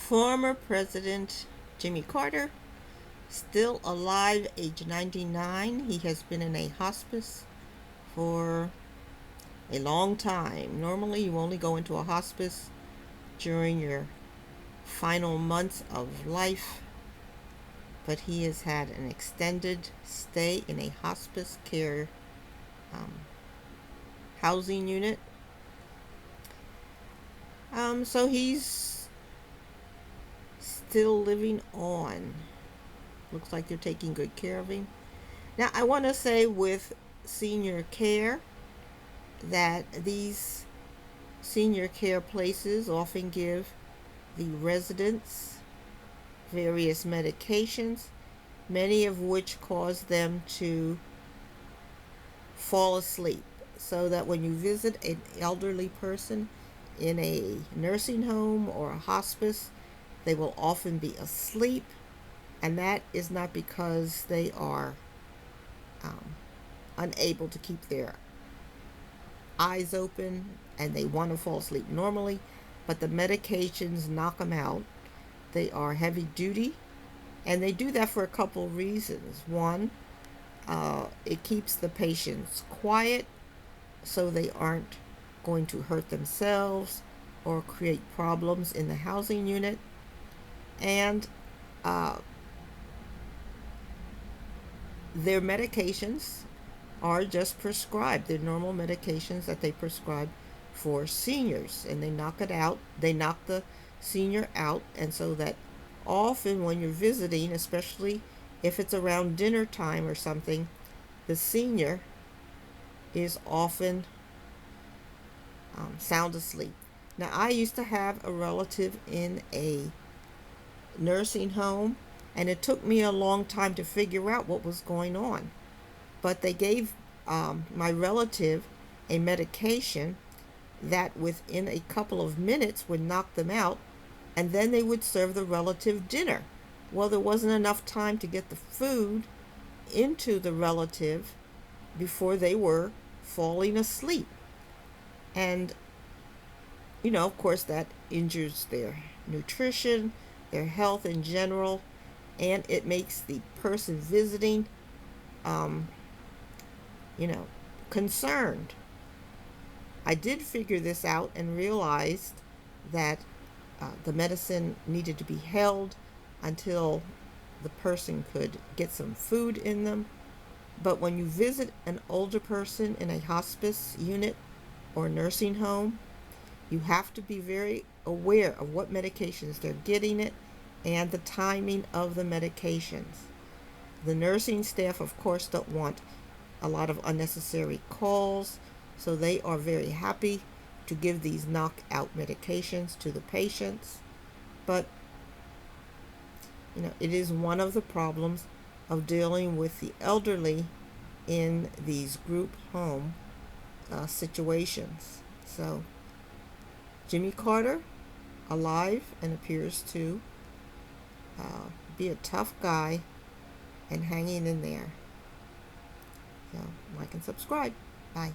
Former President Jimmy Carter, still alive, age 99. He has been in a hospice for a long time. Normally, you only go into a hospice during your final months of life, but he has had an extended stay in a hospice care um, housing unit. So he's still living on. Looks like they're taking good care of him. Now, I want to say with senior care that these senior care places often give the residents various medications, many of which cause them to fall asleep. So that when you visit an elderly person in a nursing home or a hospice, they will often be asleep, and that is not because they are um, unable to keep their eyes open and they want to fall asleep normally, but the medications knock them out. They are heavy duty, and they do that for a couple of reasons. One, it keeps the patients quiet so they aren't going to hurt themselves or create problems in the housing unit. And uh, their medications are just prescribed. They're normal medications that they prescribe for seniors, and they knock it out. They knock the senior out, and so that often when you're visiting, especially if it's around dinner time or something, the senior is often sound asleep. Now, I used to have a relative in a nursing home, and it took me a long time to figure out what was going on. But they gave my relative a medication that within a couple of minutes would knock them out, and then they would serve the relative dinner. Well, there wasn't enough time to get the food into the relative before they were falling asleep. And, of course, that injures their nutrition, their health in general, and it makes the person visiting, um, you know, concerned. I did figure this out and realized that the medicine needed to be held until the person could get some food in them. But when you visit an older person in a hospice unit or nursing home, you have to be very aware of what medications they're getting it and the timing of the medications. The nursing staff, of course, don't want a lot of unnecessary calls, so they are very happy to give these knockout medications to the patients. But, it is one of the problems of dealing with the elderly in these group home situations. So, Jimmy Carter, alive and appears to be a tough guy and hanging in there. So, like and subscribe. Bye.